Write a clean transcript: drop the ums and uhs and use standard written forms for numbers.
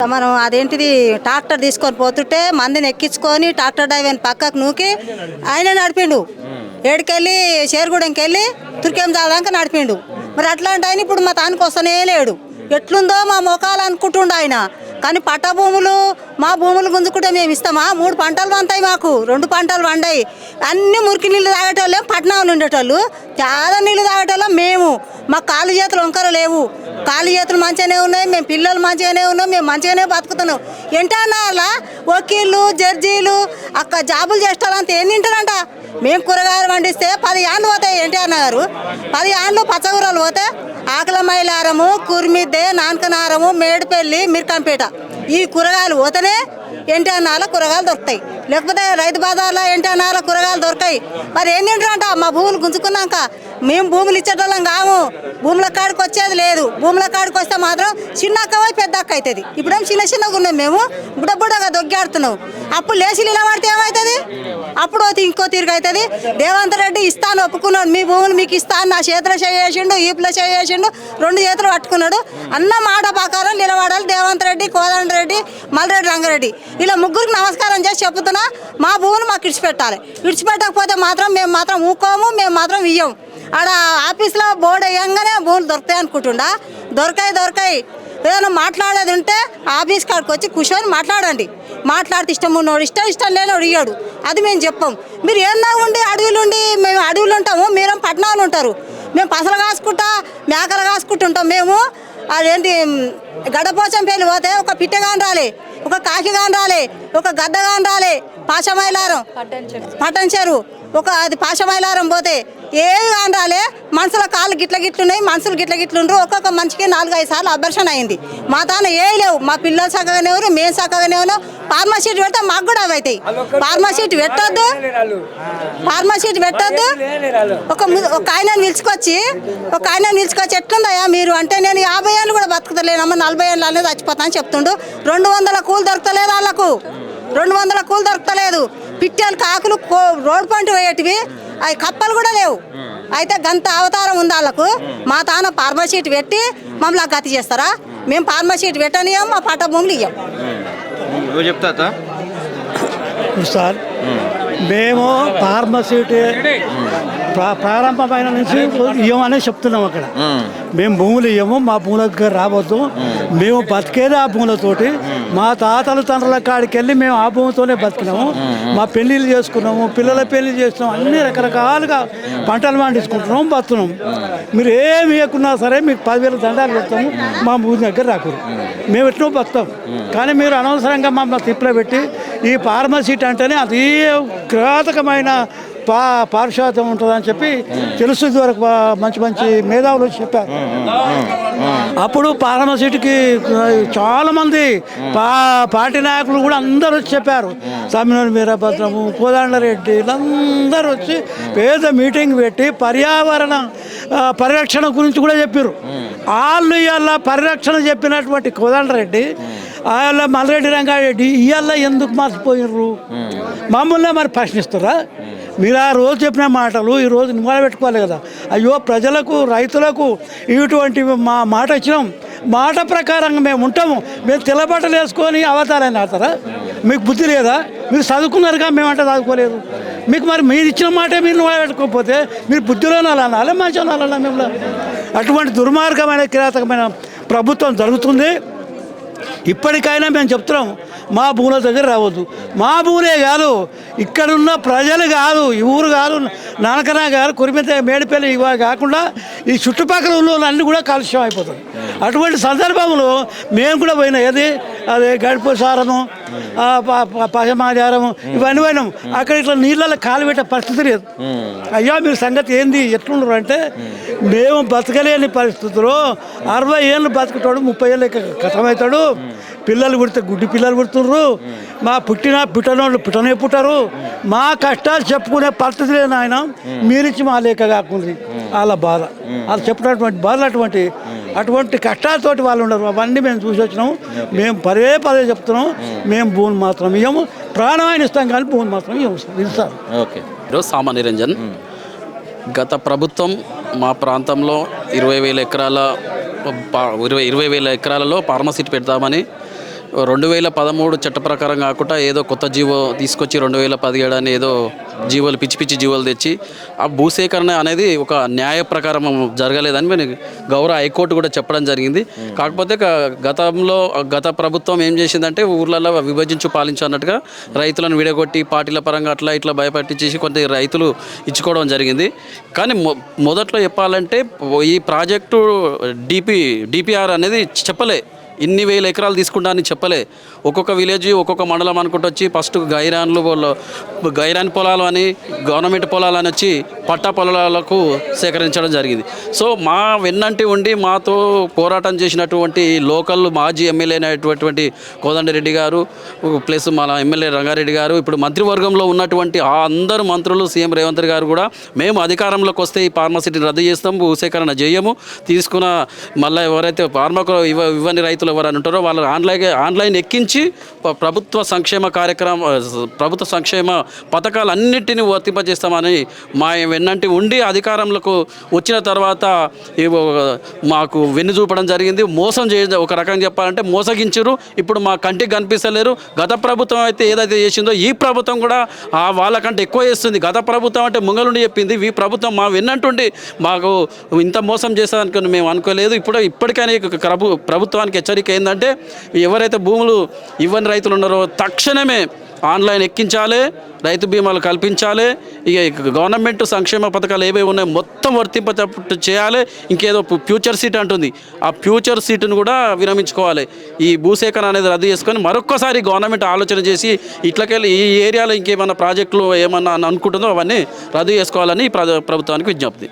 మనం అదేంటిది ట్రాక్టర్ తీసుకొని పోతుంటే మందిని ఎక్కించుకొని ట్రాక్టర్ డ్రైవర్ని పక్కకు నూకి ఆయన నడిపిండు. ఏడుకెళ్ళి షేర్గూడెంకి వెళ్ళి తుర్కేం దాకా నడిపిండు. మరి అట్లాంటి ఆయన ఇప్పుడు మా తానికి వస్తూనే లేడు. ఎట్లుందో మా మొఖాలు అనుకుంటుండ ఆయన. కానీ పట్ట భూములు మా భూములు గుంజుకుంటే మేము ఇస్తామా? 3 పంటలు పంతాయి, మాకు 2 పంటలు పండాయి. అన్ని మురికి నీళ్ళు తాగేటోళ్ళే పట్టణంలో ఉండేటోళ్ళు, చాలా నీళ్ళు తాగేటోళ్ళం మేము. మాకు కాలు చేతులు వంకర లేవు, కాలు చేతులు మంచిగానే ఉన్నాయి, మేము పిల్లలు మంచిగానే ఉన్నాం, మేము మంచిగానే బతుకుతున్నాం. ఏంటన్నా అలా వకీళ్ళు జడ్జీలు అక్క జాబులు చేసేటోళ్ళంతా ఏం తింటారంట? మేము కూరగాయలు పండిస్తే 10 యాండ్లు పోతాయి. ఏంటి అన్నగారు 10 యాండ్లు పచ్చగూరలు పోతే ఆకల మైలారము, కుర్మిద్దే, నానకనారము, మేడిపల్లి, మిర్కంపేట ఈ కూరగాయలు పోతేనే ఏంటి అన్నాల కూరగాయలు దొరుకుతాయి. లేకపోతే రైతు బజార్లో ఏంటి అన్నాల కూరగాయలు దొరకాయి. మరి ఏం తింటారంట? మా భూములు గుంజుకున్నాక మేము భూములు ఇచ్చేటోళ్ళం కాము. భూముల కాడికి వచ్చేది లేదు. భూముల కాడికి వస్తే మాత్రం చిన్న అక్కవై పెద్ద అక్క అవుతుంది. ఇప్పుడేం చిన్నగా ఉన్నాం మేము, బుడబుడగా దొగ్గాడుతున్నాం. అప్పుడు లేచి నిలబడితే ఏమవుతుంది? అప్పుడు ఇంకో తిరిగి అవుతుంది. రేవంత్ రెడ్డి ఇస్తాను ఒప్పుకున్నాడు, మీ భూములు మీకు ఇస్తాను, నా చేతిలో చేసిండు, ఈపులో చేసిండు, 2 చేతులు పట్టుకున్నాడు. అన్న మాట ప్రకారం నిలబడాలి రేవంత్ రెడ్డి, కోదండ రెడ్డి, మల్రెడ్డి రంగారెడ్డి. ఇలా ముగ్గురికి నమస్కారం చేసి చెప్తున్నా, మా భూములు మాకు విడిచిపెట్టాలి. విడిచిపెట్టకపోతే మాత్రం మేము మాత్రం ఊకోము, మేము మాత్రం ఇయ్యం. ఆడ ఆఫీస్లో బోర్డు వేయంగానే భూములు దొరుకుతాయి అనుకుంటుండా? దొరకాయి. ఏదైనా మాట్లాడేది ఉంటే ఆఫీస్ కాడికి వచ్చి కూర్చొని మాట్లాడండి. మాట్లాడితే ఇష్టం ఉన్నోడు ఇష్టం లేనోడు ఇయ్యాడు, అది మేము చెప్పాం. మీరు ఏమన్నా ఉండి అడవులుండి మేము అడవులు ఉంటాము, మీరేం పట్టణాలు ఉంటారు. మేము పసలు కాసుకుంటా మేకలు కాసుకుంటుంటాం. మేము అదేంటి గడపోచం పేర్లు పోతే ఒక పిట్టగాని రాలే, ఒక కాకిగాని రాలే, ఒక గద్దగాని రాలే. పాశమైలారం పట్టన్ చెరువు అది పాశమైలారం పోతే ఏవి కాని రాలే. మనుషుల కాళ్ళు గిట్లున్నాయి, మనుషులు గిట్లుండ్రు. ఒక్కొక్క మనిషికి 4-5 సార్లు అబర్షన్ అయింది. మా తాను ఏ లేవు, మా పిల్లలు చక్కగానే ఎవరు, మేము చక్కగానే ఉన్నాం. ఫార్మసీట్ పెడితే మాకు కూడా అవి అవుతాయి. ఫార్మసీట్ పెట్టొద్దు. ఒక ఆయనను నిలుచుకొచ్చి ఎట్లుందయ్యా మీరు అంటే, నేను 50 ఏళ్ళు కూడా బతుకుతలేనమ్మా, 40 ఏళ్ళు అనేది చచ్చిపోతా అని చెప్తుండు. 200 కూలు దొరకలేదు వాళ్ళకు, 200 కూలు దొరకలేదు. పిట్టలు కాకులు రోడ్డు పంట పోయేటివి, అవి కప్పలు కూడా లేవు. అయితే గంత అవతారం ఉంది వాళ్ళకు. మా తాన ఫార్మసీట్ పెట్టి మమ్మల్ని గతి చేస్తారా? మేము ఫార్మసీట్ పెట్టనియం, మా పట్ట భూములు ఇయ్యం. చెప్తా సార్, మేము ఫార్మసీట్ ప్రారంభమైన నుంచి ఇవ్వమనే చెప్తున్నాం. అక్కడ మేము భూములు ఇవ్వము, మా భూముల దగ్గర రావద్దు. మేము బతికేది ఆ భూములతోటి. మా తాతల తండ్రుల కాడికి వెళ్ళి మేము ఆ భూమితోనే బతికినాము. మా పెళ్ళిళ్ళు చేసుకున్నాము, పిల్లల పెళ్లి చేస్తున్నాము, అన్ని రకరకాలుగా పంటలు పండించుకుంటున్నాము, బతున్నాము. మీరు ఏమి ఇవ్వకున్నా సరే మీకు 10,000 దండాలు పెడతాము, మా భూమి దగ్గర రాకూడదు. మేము ఎట్లా బతాం. కానీ మీరు అనవసరంగా మమ్మల్ని తిప్పలో పెట్టి ఈ ఫార్మసీట్ అంటేనే అది ఘాతకమైన పారిశుద్ధ్యం ఉంటుందని చెప్పి తెలుసు. వరకు మంచి మేధావులు చెప్పారు. అప్పుడు ఫార్మసీట్కి చాలామంది పార్టీ నాయకులు కూడా అందరూ వచ్చి చెప్పారు. తమ్మినేని వీరభద్రము, కోదండరెడ్డి వీళ్ళందరూ వచ్చి పేద మీటింగ్ పెట్టి పర్యావరణ పరిరక్షణ గురించి కూడా చెప్పారు. వాళ్ళు ఇవాళ పరిరక్షణ చెప్పినటువంటి కోదండరెడ్డి, వాళ్ళ మల్రెడ్డి రంగారెడ్డి ఇవాళ ఎందుకు మర్చిపోయినరు? మమ్మల్ని మరి ప్రశ్నిస్తారా? మీరు ఆ రోజు చెప్పిన మాటలు ఈరోజు నిలబెట్టుకోవాలి కదా. అయ్యో, ప్రజలకు రైతులకు ఇటువంటి మాట ఇచ్చినాం, మాట ప్రకారంగా మేము ఉంటాము. మేము తెల్లబట్టలు వేసుకొని అవతారాన్ని ఆడతారా? మీకు బుద్ధి లేదా? మీరు చదువుకున్నారుగా, మేమంటే చదువుకోలేదు. మీకు మరి మీరు ఇచ్చిన మాటే మీరు నిలబెట్టుకోకపోతే మీరు బుద్ధిలోనే అనాలి, మంచిగా అనాలన్నా మిమ్మల్ని. అటువంటి దుర్మార్గమైన కిరాతకమైన ప్రభుత్వం జరుగుతుంది. ఇప్పటికైనా మేము చెప్తున్నాం, మా భూముల దగ్గర రావద్దు. మా భూములే కాదు, ఇక్కడున్న ప్రజలు కాదు, ఈ ఊరు కాదు, నానకనా గారు, కురిమిత, మేడిపల్లి ఇవి కాకుండా ఈ చుట్టుపక్కల ఊళ్ళో అన్నీ కూడా కాలుష్యం అయిపోతుంది. అటువంటి సందర్భంలో మేము కూడా పోయినాం. అదే గడిపోసారము, పశమాచారము ఇవన్నీ పోయినాం. అక్కడ ఇట్లా నీళ్ళలో కాలు పెట్టే పరిస్థితి లేదు. అయ్యా, మీరు సంగతి ఏంది ఎట్లున్నారు అంటే, మేము బతకలేని పరిస్థితుల్లో 60 ఏళ్ళు బతుకుతాడు, 30 ఏళ్ళు కథమవుతాడు. పిల్లలు పుడితే గుడ్డి పిల్లలు పుడుతుర్రు. మా పుట్టినోళ్ళు పుట్టనే పుట్టరు. మా కష్టాలు చెప్పుకునే పరిస్థితి లేదు ఆయన. మీరిచ్చి మా లేక కాకుండా వాళ్ళ బాధ, వాళ్ళు చెప్పినటువంటి బాధలు అటువంటి కష్టాలతోటి వాళ్ళు ఉండరు. అవన్నీ మేము చూసి వచ్చినాము. మేము పదే చెప్తున్నాం, మేము భూమి మాత్రం ఇవ్వము, ప్రాణమైన ఇస్తాం కానీ భూమి మాత్రం ఇవ్వము సార్. ఓకే. ఈరోజు సామాన్య నిరంజన్, గత ప్రభుత్వం మా ప్రాంతంలో 20,000 ఎకరాల 20,000 ఎకరాలలో ఫార్మసీట్ పెడతామని 2013 చట్ట ప్రకారం కాకుండా ఏదో కొత్త జీవో తీసుకొచ్చి 2017 అని ఏదో జీవోలు పిచ్చి జీవోలు తెచ్చి ఆ భూసేకరణ అనేది ఒక న్యాయ ప్రకారం జరగలేదని మేము గౌరవ హైకోర్టు కూడా చెప్పడం జరిగింది. కాకపోతే గత ప్రభుత్వం ఏం చేసిందంటే ఊర్లలో విభజించు పాలించు అన్నట్టుగా రైతులను విడగొట్టి పార్టీల పరంగా అట్లా ఇట్లా భయపెట్టించేసి కొంత రైతులు ఇచ్చుకోవడం జరిగింది. కానీ మొదట్లో చెప్పాలంటే ఈ ప్రాజెక్టు డిపిఆర్ అనేది చెప్పలే, ఇన్ని వేల ఎకరాలు తీసుకుంటా అని చెప్పలే. ఒక్కొక్క విలేజ్ ఒక్కొక్క మండలం అనుకుంటూ వచ్చి ఫస్ట్ గైరాన్ పొలాలు అని గవర్నమెంట్ పొలాలు అని వచ్చి పట్టా పొలాలకు సేకరించడం జరిగింది. సో మా వెన్నంటి ఉండి మాతో పోరాటం చేసినటువంటి లోకల్ మాజీ ఎమ్మెల్యే అయినటువంటి కోదండరెడ్డి గారు ప్లస్ మన ఎమ్మెల్యే రంగారెడ్డి గారు, ఇప్పుడు మంత్రివర్గంలో ఉన్నటువంటి ఆ అందరు మంత్రులు, సీఎం రేవంత్ గారు కూడా మేము అధికారంలోకి వస్తే ఈ ఫార్మసిటీని రద్దు చేస్తాం, భూసేకరణ చేయము, తీసుకున్న మళ్ళీ ఎవరైతే ఫార్మాకు ఇవ్వని రైతులు ఎవరైనా ఉంటారో వాళ్ళు ఆన్లైన్ ఎక్కించి ప్రభుత్వ సంక్షేమ పథకాలన్నింటినీ వర్తింపజేస్తామని మా వెన్నంటి ఉండి అధికారంలోకి వచ్చిన తర్వాత మాకు వెన్ను చూపడం జరిగింది. ఒక రకంగా చెప్పాలంటే మోసగించరు. ఇప్పుడు మా కంటికి కనిపిస్తలేరు. గత ప్రభుత్వం అయితే ఏదైతే చేసిందో ఈ ప్రభుత్వం కూడా వాళ్ళకంటే ఎక్కువ చేస్తుంది. గత ప్రభుత్వం అంటే ముంగలుండి చెప్పింది, ఈ ప్రభుత్వం మా వెన్నంటుండి మాకు ఇంత మోసం చేస్తారనుకుని మేము అనుకోలేదు. ఇప్పటికైనా ప్రభుత్వానికి హెచ్చరిక ఏంటంటే ఎవరైతే భూములు ఇవ్వని రైతులు ఉన్నారో తక్షణమే ఆన్లైన్ ఎక్కించాలి, రైతు బీమాలు కల్పించాలి. ఇక గవర్నమెంట్ సంక్షేమ పథకాలు ఏవే ఉన్నాయో మొత్తం వర్తింప చేయాలి. ఇంకేదో ఫ్యూచర్ సీట్ అంటుంది, ఆ ఫ్యూచర్ సీటును కూడా విరమించుకోవాలి. ఈ భూసేకరణ అనేది రద్దు చేసుకొని మరొక్కసారి గవర్నమెంట్ ఆలోచన చేసి ఇట్లకెళ్ళి ఈ ఏరియాలో ఇంకేమన్నా ప్రాజెక్టులు ఏమన్నా అనుకుంటుందో అవన్నీ రద్దు చేసుకోవాలని ప్రభుత్వానికి విజ్ఞప్తి.